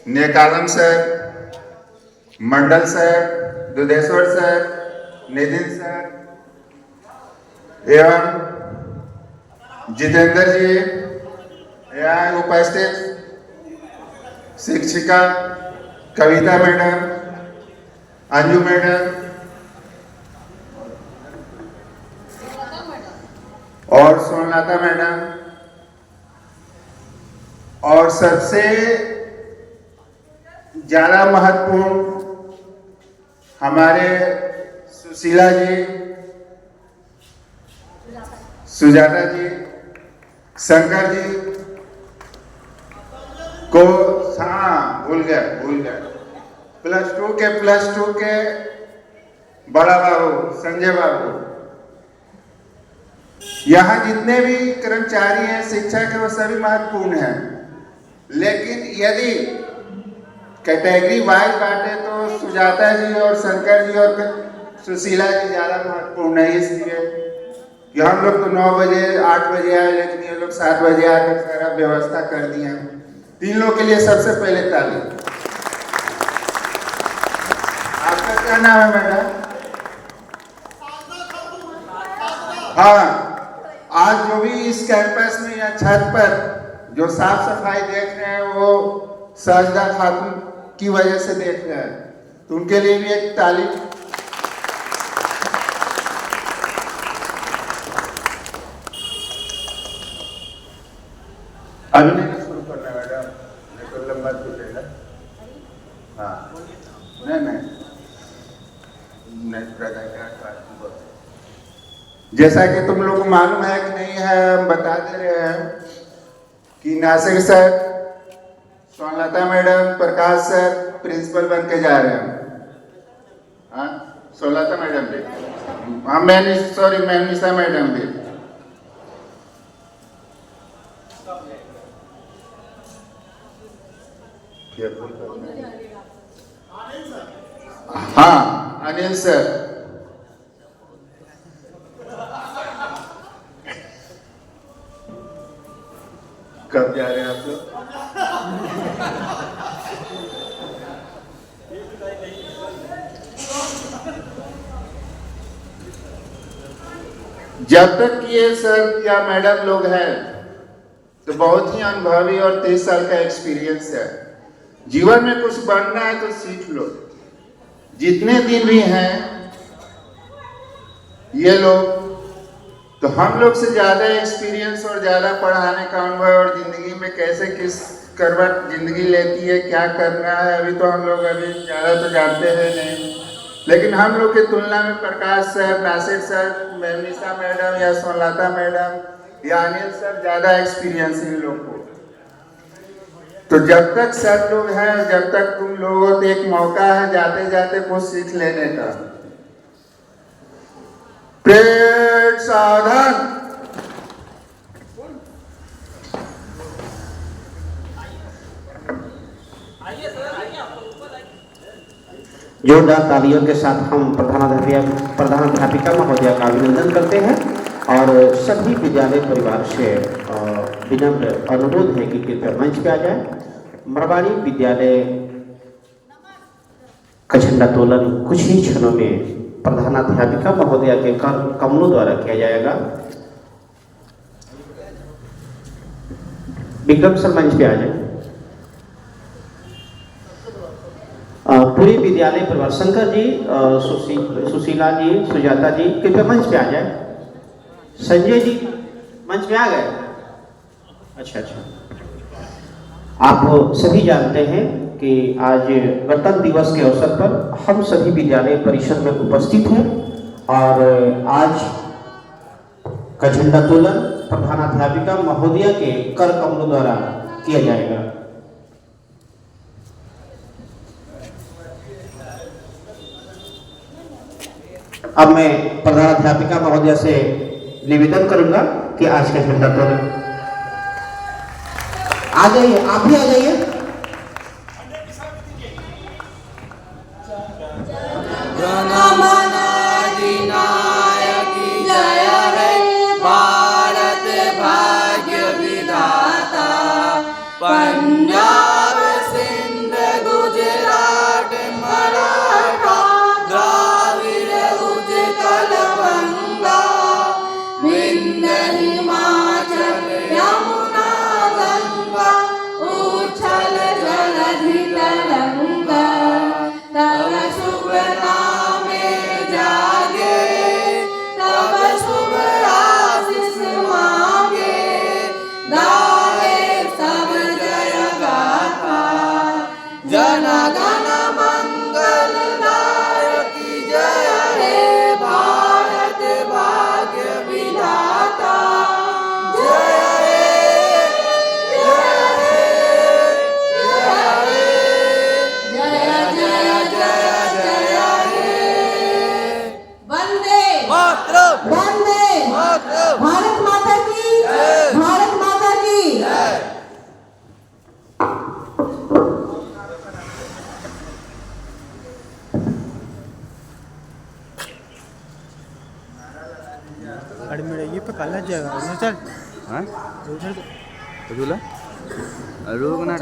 नेकालम sir, Mandal sir, Dudheshwar sir, Nitin sir एवं जितेंद्र जी, यहाँ उपस्थित शिक्षिका कविता मैडम, अंजू मैडम और सोनलता मैडम, और सबसे ज्यादा महत्वपूर्ण हमारे सुशीला जी, सुजाता जी, शंकर जी को, हाँ भूल गया प्लस टू के बड़ा बाबू संजय बाबू, यहाँ जितने भी कर्मचारी हैं शिक्षक है वो सभी महत्वपूर्ण हैं, लेकिन यदि कैटेगरी वाइज बांटे तो सुजाता जी और शंकर जी और सुशीला जी ज्यादा महत्वपूर्ण है, इसलिए कि हम लोग तो 9 बजे 8 बजे आए, लेकिन ये लोग 7 बजे आकर सारा व्यवस्था कर दिए हैं। तीन लोगों के लिए सबसे पहले ताली। आपका क्या नाम है मैडम? हाँ, आज जो भी इस कैंपस में या छत पर जो साफ सफाई देख रहे हैं वो साजदा खातून की वजह से देख रहे हैं, तो उनके लिए भी एक ताली। अभी नहीं शुरू करना मैडम, नहीं तो लंबा छूटेगा। हाँ नहीं जैसा कि तुम लोग को मालूम है कि नहीं है, हम बता दे रहे हैं कि नासिर सर, सोनलता मैडम, प्रकाश सर प्रिंसिपल बन के जा रहे हैं। हाँ सोनलता मैडम भी, हाँ मैनिसा मैडम भी। हाँ अनिल सर, कब जा रहे हैं आप लोग? जब तक ये सर या मैडम लोग हैं तो बहुत ही अनुभवी और 23 साल का एक्सपीरियंस है। जीवन में कुछ बनना है तो सीख लो। जितने दिन भी हैं ये लोग, तो हम लोग से ज्यादा एक्सपीरियंस और ज्यादा पढ़ाने का अनुभव और जिंदगी में कैसे किस करवट जिंदगी लेती है, क्या करना है, अभी तो हम लोग अभी ज्यादा तो जानते हैं नहीं, लेकिन हम लोग की तुलना में प्रकाश सर, नासिर सर, मैनिसा मैडम या सोनलता मैडम या अनिल सर ज्यादा एक्सपीरियंस इन लोग को। तो जब तक सर लोग हैं, जब तक तुम लोगों को एक मौका है जाते जाते कुछ सीख लेने का। प्रेड साधन। जोरदार तालियों के साथ हम प्रधानाध्यापिका महोदया का अभिनंदन करते हैं और सभी विद्यालय परिवार से विनम्र अनुरोध है कि कृपया मंच पे आ जाए। मरवाड़ी विद्यालय का झंडा तोलन कुछ ही क्षणों में प्रधानाध्यापिका महोदया के कमलों द्वारा किया जाएगा। विक्रम सर मंच पे आ जाए। पूरी विद्यालय परिवार, शंकर जी, सुशीला जी, सुजाता जी कृपया मंच पे आ जाए। संजय जी मंच पे आ गए? अच्छा। आप सभी जानते हैं कि आज गणतंत्र दिवस के अवसर पर हम सभी विद्यालय परिषद में उपस्थित हैं और आज का झंडा तोलन प्रधानाध्यापिका महोदया के कर कमलों द्वारा किया जाएगा। अब मैं प्रधानाध्यापिका महोदया से निवेदन करूंगा कि आज का झंडा तोलन आ जाइए, आप भी आ जाइए। पंजाब सिंध कल्ला जाएगा चल हाँ तुला रोग ना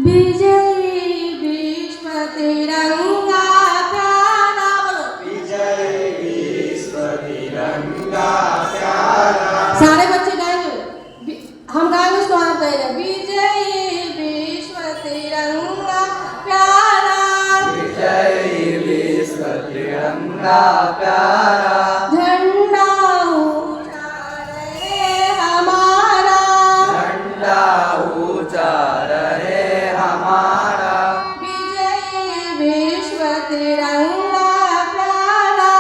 विजयी विश्व तिरंगा प्यारा सारे बच्चे गाएंगे हम गाएंगे उसको आप गाएंगे विजयी विश्व तिरंगा प्यारा झंडा ऊंचा रहे हमारा विजयी विश्व तिरंगा प्यारा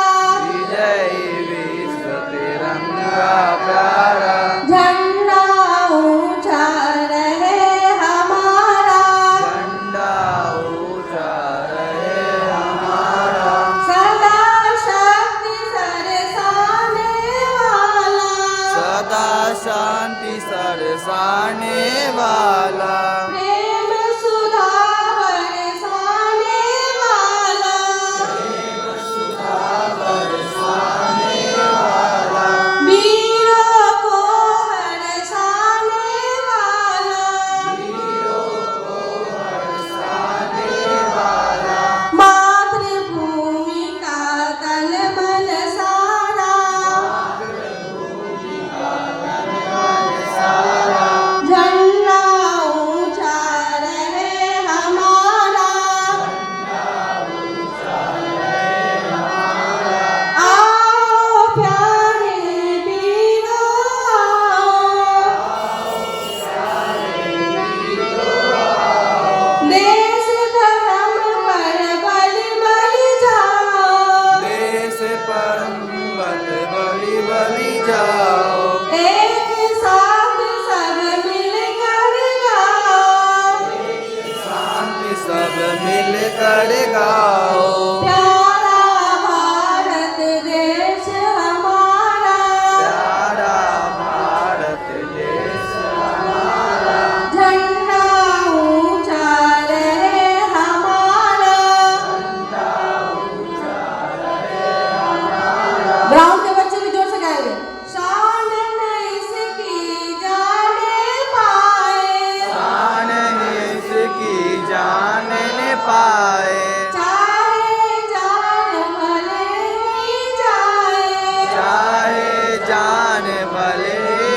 झंडा ऊंचा रहे हमारा सदा शक्ति सरसाने वाला शांति सरसाने वाला प्रेम सुधा बरसाने वाला वीरों को हरसाने वाला मातृभूमि का तन मन सारा झंडा ऊंचा रहे हमारा आओ प्यारे वीरों देश धर्म पर बलि बलि जाओ देश पर बलि जाओ एक साथ सब मिलकर गाओ शांति सब मिलकर गाओ प्यारा भारत देश हमारा प्यारा भारत देश झंडा ऊंचा रहे हमारा ग्राउंड के बच्चे भी जोर से गाएंगे शान इसकी जाने पाए शान इसकी जान न पाए चाहे जान भले ही जाए चाहे जान भले ही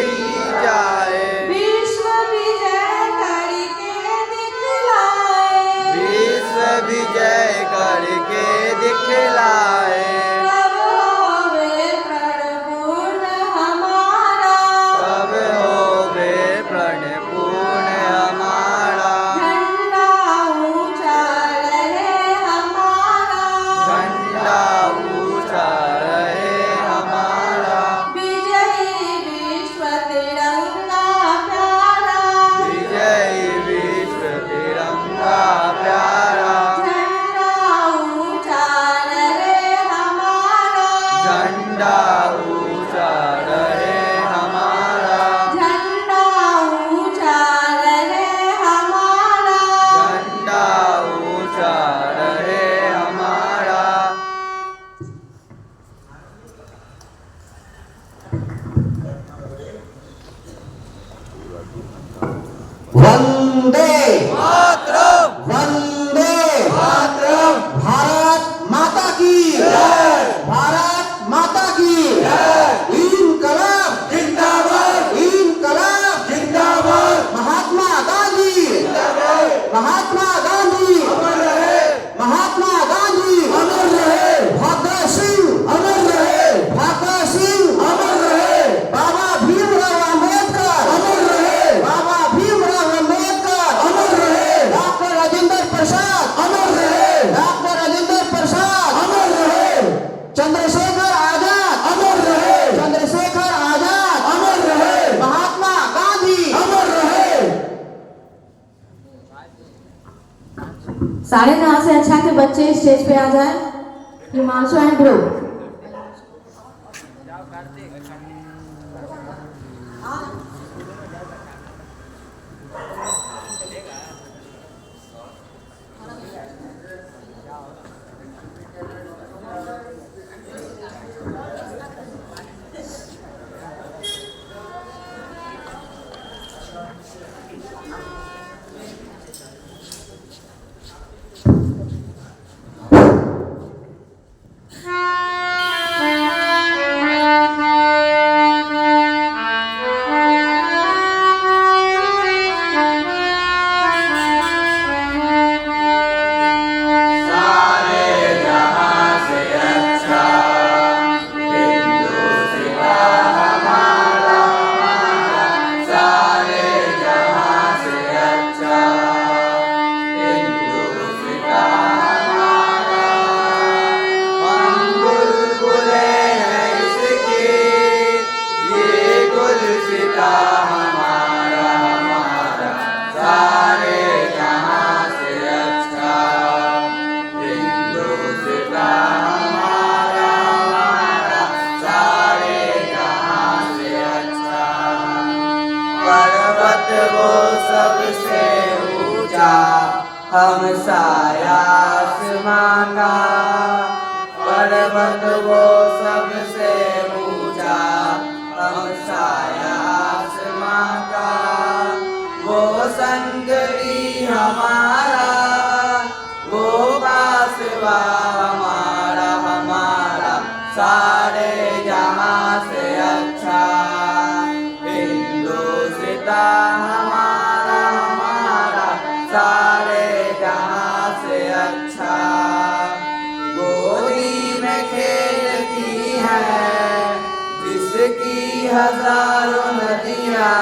जाए विश्व विजय करके दिखलाए विश्व विजय करके दिखलाए तब होवे प्रणपूर्ण हमारा तब होवे प्रणपूर्ण हमारा झंडा ऊंचा रहे हमारा झंडा ऊंचा रहे हमारा विजयी विश्व तिरंगा प्यारा विजयी विश्व तिरंगा प्यारा झंडा ऊंचा रहे हमारा झंडा ऊंचा रहे हमारा झंडा ऊंचा रहे हमारा झंडा ऊंचा रहे हमारा वंदे मातरम वंदे मातरम भारत माता की भारत माता की इनकलाब जिंदाबाद इनकलाब जिंदाबाद महात्मा गांधी महात्मा गांधी महात्मा गांधी अमर रहे भगत सिंह अमर रहे भगत सिंह अमर रहे बाबा भीमराव अम्बेडकर अमर रहे बाबा भीमराव अम्बेडकर अमर रहे डॉक्टर राजेंद्र प्रसाद अमर रहे डॉक्टर राजेंद्र प्रसाद अमर रहे चंद्रशेखर आजाद अमर रहे चंद्रशेखर आजाद अमर रहे महात्मा गांधी अमर रहे साढ़े 9 से अच्छा के बच्चे स्टेज पे आ जाए हिमांशु एंड ग्रुप वो सबसे ऊंचा, हम साया आसमां का। पर्वत वो सबसे ऊंचा, हम साया आसमां का। वो संगरी हमारा, वो पासवा हमारा, हमारा सारे जहां से अच्छा। हिंदुस्ता हमारा, हमारा सारे जहां से अच्छा। गोदी में खेलती है जिसकी हजारों नदियाँ,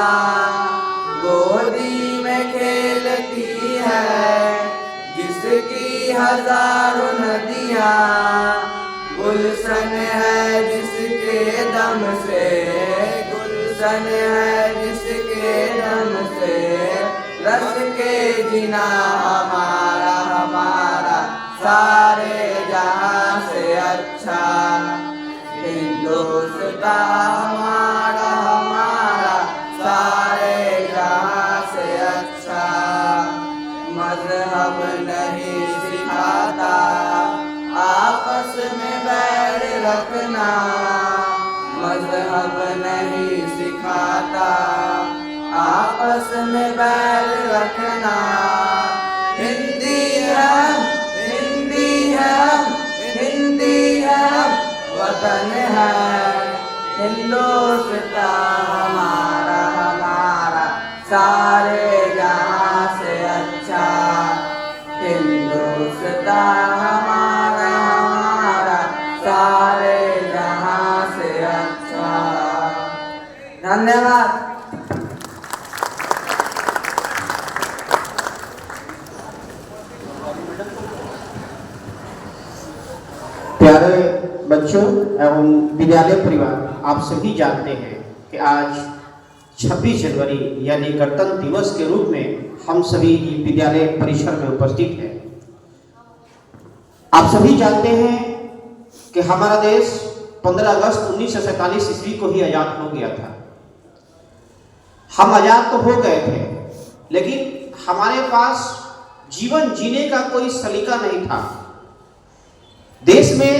गोदी में खेलती है जिसकी हजारों नदियाँ। गुलशन है जिसके दम से, गुलशन है जिसके दम से। रस के जिना हमारा, हमारा सारे जहां से अच्छा। हिंदुस्तां हमारा, हमारा सारे जहां से अच्छा। मजहब नहीं सिखाता आपस में बैर रखना, मजहब नहीं सिखाता आपस में बैर रखना। हिंदी है, हिंदी है, हिंदी है, वतन है हिंदुस्तां हमारा, हमारा सारे जहां से अच्छा। हिंदुस्तां हमारा, हमारा सारे जहां से अच्छा। धन्यवाद। प्यारे बच्चों एवं विद्यालय परिवार, आप सभी जानते हैं कि आज 26 जनवरी यानी गणतंत्र दिवस के रूप में हम सभी विद्यालय परिसर में उपस्थित हैं। आप सभी जानते हैं कि हमारा देश 15 अगस्त 1947 ईस्वी को ही आजाद हो गया था। हम आजाद तो हो गए थे, लेकिन हमारे पास जीवन जीने का कोई सलीका नहीं था। देश में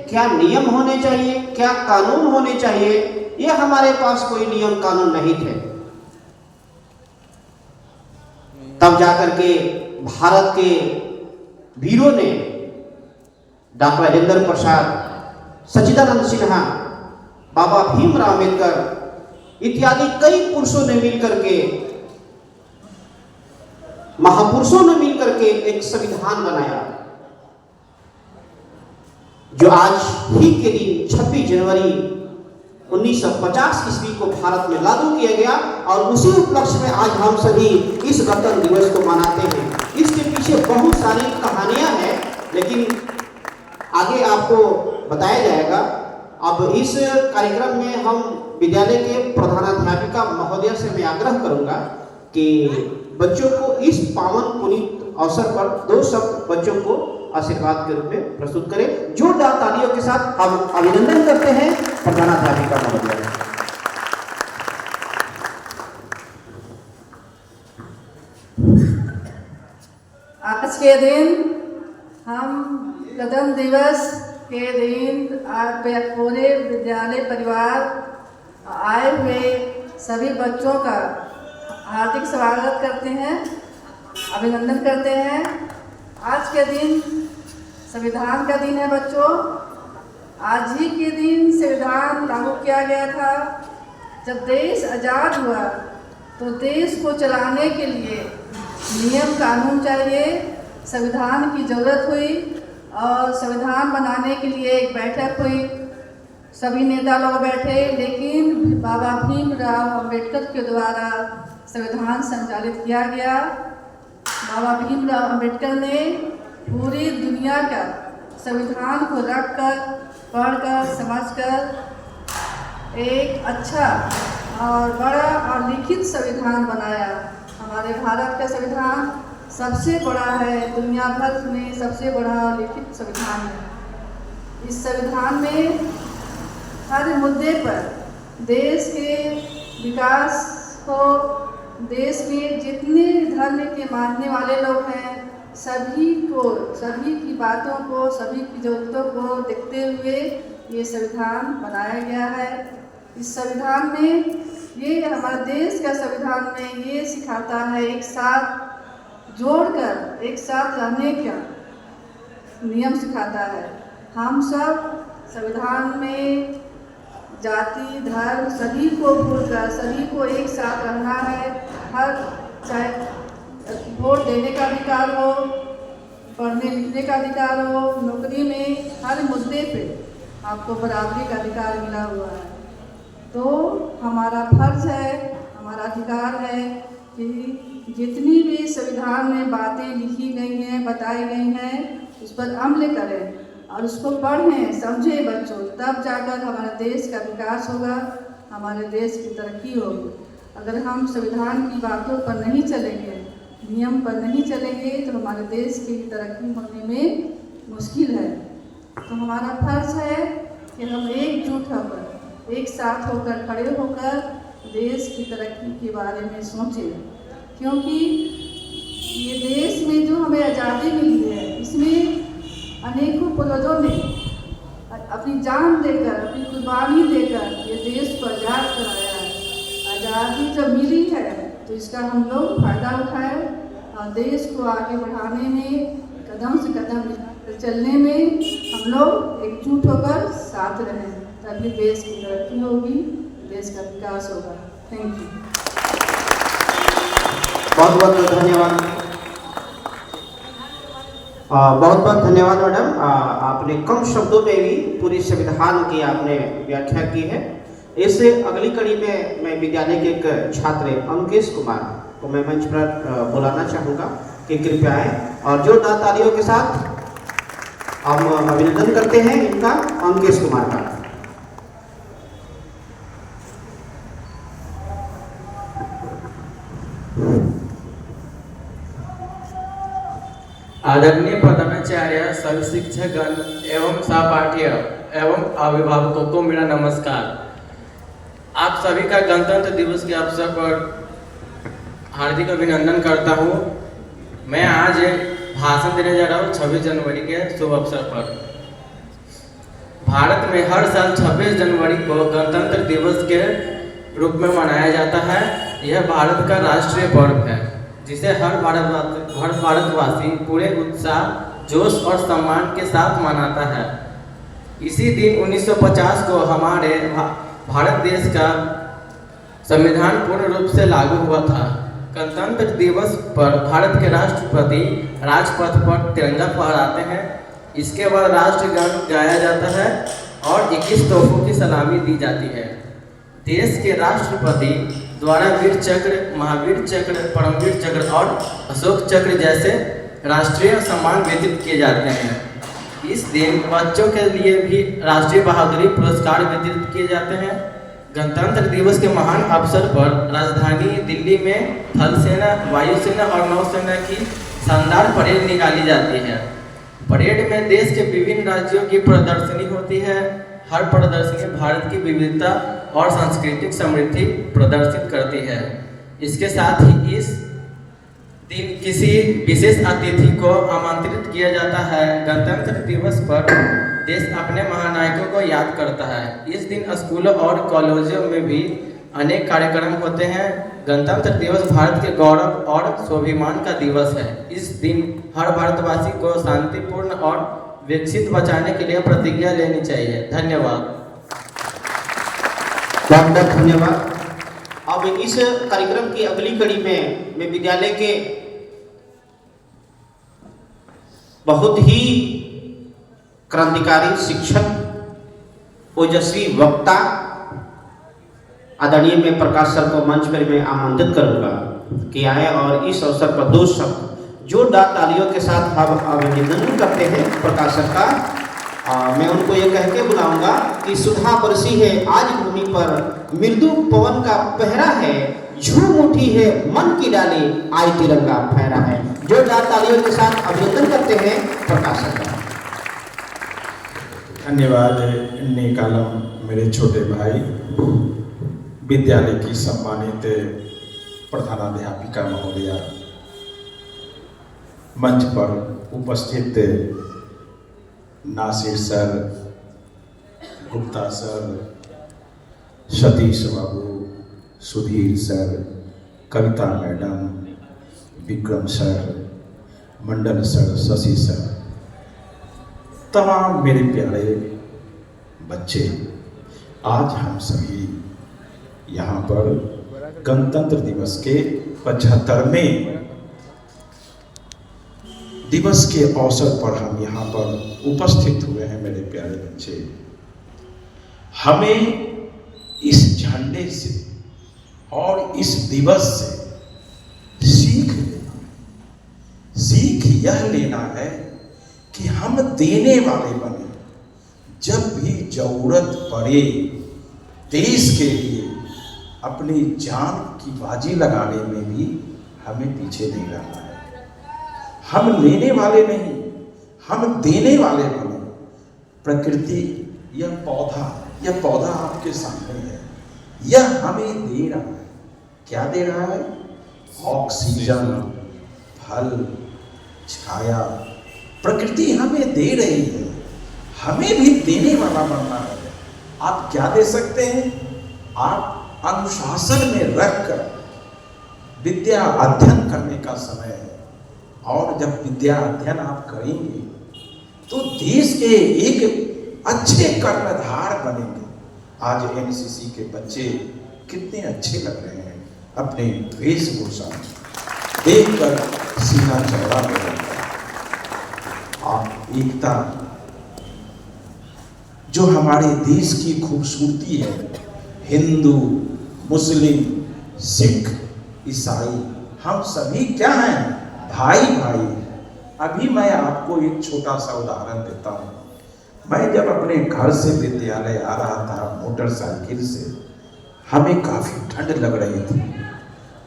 क्या नियम होने चाहिए, क्या कानून होने चाहिए, ये हमारे पास कोई नियम कानून नहीं थे। तब जाकर के भारत के वीरों ने डॉक्टर राजेंद्र प्रसाद, सच्चिदानंद सिन्हा, बाबा भीमराव अम्बेडकर इत्यादि कई पुरुषों ने मिलकर के, महापुरुषों ने मिलकर के एक संविधान बनाया, जो आज ही के दिन 26 जनवरी 1950 ईस्वी को भारत में लागू किया गया। और उसी उपलक्ष्य में आज हम सभी इस गणतंत्र दिवस को मनाते हैं। इसके पीछे बहुत सारी कहानियां हैं, लेकिन आगे आपको बताया जाएगा। अब इस कार्यक्रम में हम विद्यालय के प्रधानाध्यापिका महोदय से मैं आग्रह करूंगा कि बच्चों को इस पावन पुनीत अवसर पर 2 शब्द बच्चों को आशीर्वाद के रूप में प्रस्तुत करें। जोरदार तालियों के साथ हम अभिनंदन करते हैं प्रधानाध्यापिका महोदय। आज के दिन हम गणतंत्र दिवस के दिन पूरे विद्यालय परिवार आए हुए सभी बच्चों का हार्दिक स्वागत करते हैं, अभिनंदन करते हैं। आज के दिन संविधान का दिन है बच्चों। आज ही के दिन संविधान लागू किया गया था। जब देश आज़ाद हुआ तो देश को चलाने के लिए नियम कानून चाहिए, संविधान की ज़रूरत हुई और संविधान बनाने के लिए एक बैठक हुई। सभी नेता लोग बैठे, लेकिन बाबा भीमराव अम्बेडकर के द्वारा संविधान संचालित किया गया। बाबा भीमराव अम्बेडकर ने पूरी दुनिया का संविधान को रखकर, पढ़कर, समझकर एक अच्छा और बड़ा और लिखित संविधान बनाया। हमारे भारत का संविधान सबसे बड़ा है, दुनिया भर में सबसे बड़ा लिखित संविधान है। इस संविधान में हर मुद्दे पर देश के विकास को देश में जितने धर्म के मानने वाले लोग हैं सभी की बातों को, सभी की ज़रूरतों को देखते हुए ये संविधान बनाया गया है। इस संविधान में, ये हमारे देश का संविधान में ये सिखाता है एक साथ जोड़कर एक साथ रहने का नियम सिखाता है। हम सब संविधान में जाति धर्म सभी को भूलकर सभी को एक साथ रहना है। हर चाहे वोट देने का अधिकार हो, पढ़ने लिखने का अधिकार हो, नौकरी में हर मुद्दे पे आपको बराबरी का अधिकार मिला हुआ है। तो हमारा फर्ज है, हमारा अधिकार है कि जितनी भी संविधान में बातें लिखी गई हैं, बताई गई हैं, उस पर अमल करें और उसको पढ़ें, समझें बच्चों, तब जाकर हमारे देश का विकास होगा, हमारे देश की तरक्की होगी। अगर हम संविधान की बातों पर नहीं चलेंगे, नियम पर नहीं चलेंगे, तो हमारे देश की तरक्की होने में मुश्किल है। तो हमारा फर्ज है कि हम एकजुट होकर, एक साथ होकर, खड़े होकर देश की तरक्की के बारे में सोचें, क्योंकि ये देश में जो हमें आज़ादी मिली है, इसमें अनेकों पूर्वजों ने अपनी जान देकर, अपनी कुर्बानी देकर ये देश को आज़ाद कराया है। आज़ादी जब मिली है तो इसका हम लोग फ़ायदा उठाएं और देश को आगे बढ़ाने में, कदम से कदम चलने में हम लोग एकजुट होकर साथ रहें, तभी देश की तरक्की होगी, देश का विकास होगा। Thank you. बहुत बहुत धन्यवाद। बहुत बहुत धन्यवाद मैडम। आपने कम शब्दों में भी पूरी संविधान की आपने व्याख्या की है। इससे अगली कड़ी में मैं विद्यालय के एक छात्र अंकेश कुमार को मैं मंच पर बुलाना चाहूँगा कि कृपया आए और जोरदार तालियों के साथ हम अभिनंदन करते हैं इनका, अंकेश कुमार का। आदरणीय प्रधानाचार्य, सभी शिक्षकगण एवं सहपाठी एवं अभिभावकों को मेरा नमस्कार। आप सभी का गणतंत्र दिवस के अवसर पर हार्दिक अभिनंदन करता हूँ। मैं आज भाषण देने जा रहा हूँ 26 जनवरी के शुभ अवसर पर। भारत में हर साल 26 जनवरी को गणतंत्र दिवस के रूप में मनाया जाता है। यह भारत का राष्ट्रीय पर्व है, जिसे हर भारतवासी पूरे उत्साह, जोश और सम्मान के साथ मनाता है। इसी दिन 1950 को हमारे भारत देश का संविधान पूर्ण रूप से लागू हुआ था। गणतंत्र दिवस पर भारत के राष्ट्रपति राजपथ पर तिरंगा फहराते हैं। इसके बाद राष्ट्रगान गाया जाता है और 21 तोपों की सलामी दी जाती है। देश के राष्ट्रपति द्वारा वीर चक्र, महावीर चक्र, परमवीर चक्र और अशोक चक्र जैसे राष्ट्रीय सम्मान वितरित किए जाते हैं। इस दिन बच्चों के लिए भी राष्ट्रीय बहादुरी पुरस्कार वितरित किए जाते हैं। गणतंत्र दिवस के महान अवसर पर राजधानी दिल्ली में थल सेना, वायुसेना और नौसेना की शानदार परेड निकाली जाती है। परेड में देश के विभिन्न राज्यों की प्रदर्शनी होती है। हर प्रदर्शनी भारत की विविधता और सांस्कृतिक समृद्धि प्रदर्शित करती है। इसके साथ ही इस दिन किसी विशेष अतिथि को आमंत्रित किया जाता है। गणतंत्र दिवस पर देश अपने महानायकों को याद करता है। इस दिन स्कूलों और कॉलेजों में भी अनेक कार्यक्रम होते हैं। गणतंत्र दिवस भारत के गौरव और स्वाभिमान का दिवस है। इस दिन हर भारतवासी को शांतिपूर्ण और विकसित बचाने के लिए प्रतिज्ञा लेनी चाहिए। धन्यवाद। बहुत बहुत धन्यवाद। अब इस कार्यक्रम की अगली कड़ी में मैं विद्यालय के बहुत ही क्रांतिकारी शिक्षक, ओजस्वी वक्ता आदरणीय मैं प्रकाश सर को मंच पर मैं आमंत्रित करूंगा कि आए और इस अवसर पर 2 शब्द जोरदार तालियों के साथ हम अभिनंदन करते हैं प्रकाश सर का। मैं उनको ये कह के बुलाऊंगा कि सुधा बरसी है आज भूमि पर, मृदु पवन का पहरा है, झूम उठी है मन की डाली, आई तिरंगा फहरा है। जोरदार तालियों के साथ अभिनंदन करते हैं प्रकाश सर का। धन्यवाद निकालम, मेरे छोटे भाई, विद्यालय की सम्मानित प्रधानाध्यापिका महोदया, मंच पर उपस्थित नासिर सर, गुप्ता सर, सतीश बाबू, सुधीर सर, कविता madam, Vikram sir, Mandal sir, Shashi sir, तमाम मेरे प्यारे बच्चे, आज हम सभी यहाँ पर गणतंत्र दिवस के 75वें दिवस के अवसर पर हम यहाँ पर उपस्थित हुए हैं। मेरे प्यारे बच्चे, हमें इस झंडे से और इस दिवस से सीख यह लेना है कि हम देने वाले बने। जब भी जरूरत पड़े देश के लिए अपनी जान की बाजी लगाने में भी हमें पीछे नहीं रहना है। हम लेने वाले नहीं, हम देने वाले बने। प्रकृति, यह पौधा आपके सामने है, यह हमें दे रहा है। क्या दे रहा है? ऑक्सीजन, फल, छाया, प्रकृति हमें दे रही है। हमें भी देने वाला बनना है। आप क्या दे सकते हैं? आप अनुशासन में रहकर विद्या अध्ययन करने का समय है, और जब विद्या अध्ययन आप करेंगे तो देश के एक अच्छे कर्णधार बनेंगे। आज एनसीसी के बच्चे कितने अच्छे लग रहे हैं, अपने वेशभूषा देखकर सीना चौड़ा हो जाता है। आप एकता, जो हमारे देश की खूबसूरती है, हिंदू, मुस्लिम, सिख, ईसाई, हम सभी क्या हैं? भाई भाई। अभी मैं आपको एक छोटा सा उदाहरण देता हूँ। मैं जब अपने घर से विद्यालय आ रहा था मोटरसाइकिल से, हमें काफी ठंड लग रही थी।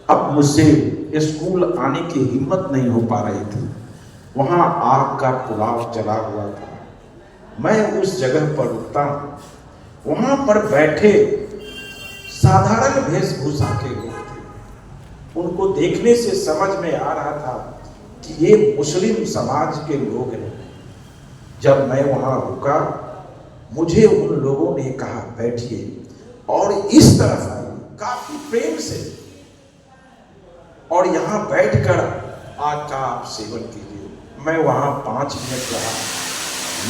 अब मुझसे स्कूल आने की हिम्मत नहीं हो पा रही थी। वहाँ आग का पुलाव जला हुआ था। मैं उस जगह पर रुकता हूँ, वहाँ पर बैठे साधारण वेशभूषा के लोग थे। उनको देखने से समझ में आ रहा था कि ये मुस्लिम समाज के लोग हैं। जब मैं वहाँ रुका, मुझे उन लोगों ने कहा बैठिए, और इस तरफ आए काफी प्रेम से, और यहाँ बैठकर आग का आप सेवन कीजिए। मैं वहाँ 5 मिनट रहा,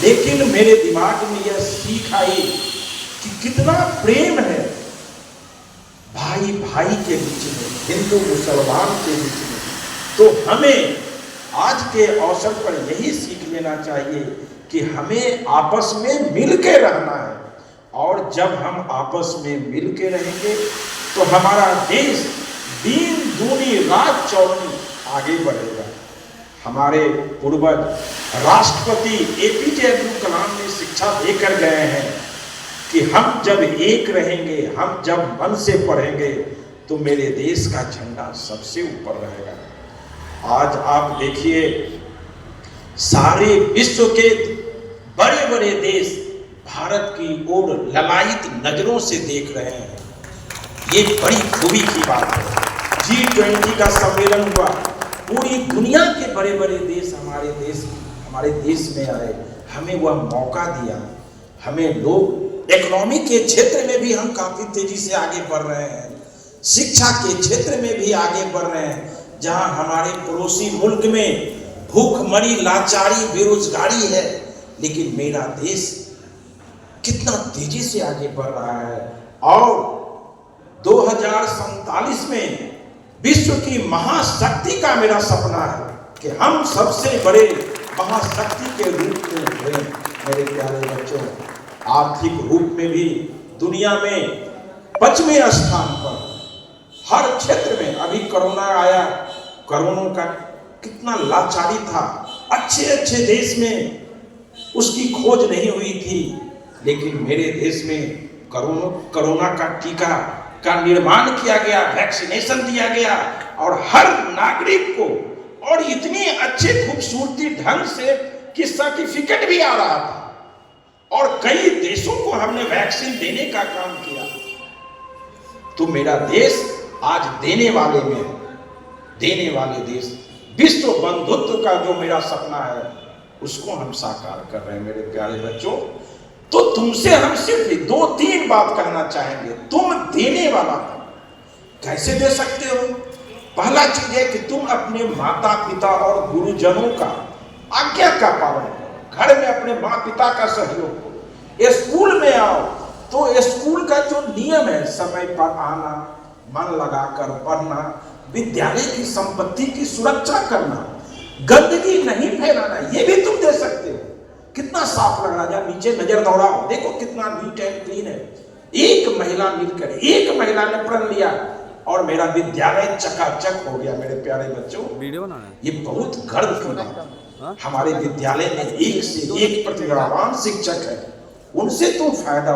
लेकिन मेरे दिमाग में यह सीख आई कि कितना प्रेम है भाई भाई के बीच में, हिंदू मुसलमान के बीच में। तो हमें आज के अवसर पर यही सीख लेना चाहिए कि हमें आपस में मिल के रहना है, और जब हम आपस में मिल के रहेंगे तो हमारा देश दिन दूनी रात चौगुनी आगे बढ़ेगा। हमारे पूर्वज राष्ट्रपति एपीजे अब्दुल कलाम ने शिक्षा देकर गए हैं कि हम जब एक रहेंगे, हम जब मन से पढ़ेंगे, तो मेरे देश का झंडा सबसे ऊपर रहेगा। आज आप देखिए, सारे विश्व के बड़े बड़े देश भारत की ओर ललायित नजरों से देख रहे हैं। ये बड़ी खूबी की बात है। G20 का सम्मेलन हुआ, पूरी दुनिया के बड़े बड़े देश हमारे देश में आए, हमें वह मौका दिया। हमें लोग इकोनॉमी के क्षेत्र में भी हम काफी तेजी से आगे बढ़ रहे हैं, शिक्षा के क्षेत्र में भी आगे बढ़ रहे हैं। जहां हमारे पड़ोसी मुल्क में भूखमरी, लाचारी, बेरोजगारी है, लेकिन मेरा देश कितना तेजी से आगे बढ़ रहा है। और 2047 में विश्व की महाशक्ति का मेरा सपना है कि हम सबसे बड़े महाशक्ति के रूप में हुए। मेरे प्यारे बच्चों, आर्थिक रूप में भी दुनिया में 5वें स्थान पर, हर क्षेत्र में। अभी कोरोना आया, कोरोना का कितना लाचारी था, अच्छे अच्छे देश में उसकी खोज नहीं हुई थी, लेकिन मेरे देश में कोरोना का टीका का निर्माण किया गया, वैक्सीनेशन दिया गया, और हर नागरिक को, और इतनी अच्छे खूबसूरती ढंग से कि सर्टिफिकेट भी आ रहा था, और कई देशों को हमने वैक्सीन देने का काम किया। तो मेरा देश आज देने वाले में, देने वाले देश, विश्व बंधुत्व का जो मेरा सपना है उसको हम साकार कर रहे हैं मेरे प्यारे बच्चों। तो तुमसे हम सिर्फ 2-3 बात कहना चाहेंगे। तुम देने वाला हो, कैसे दे सकते हो? पहला चीज है कि तुम अपने माता पिता और गुरुजनों का आज्ञा का पालन करो, घर में अपने माँ पिता का सहयोग करो, स्कूल में आओ तो स्कूल का जो नियम है समय पर आना, मन लगाकर पढ़ना, विद्यालय की संपत्ति की सुरक्षा करना, गंदगी नहीं फैलाना, ये भी तुम दे सकते हो। कितना साफ लग रहा है, नीचे नजर दौड़ाओ, देखो कितना नीट एंड क्लीन है। एक महिला मिलकर, एक महिला ने प्रण लिया और मेरा विद्यालय चकाचक हो गया। मेरे प्यारे बच्चों, वीडियो ना, ये बहुत गर्व की बात है। हमारे विद्यालय में एक से एक प्रतिभावान शिक्षक है, उनसे तुम फायदा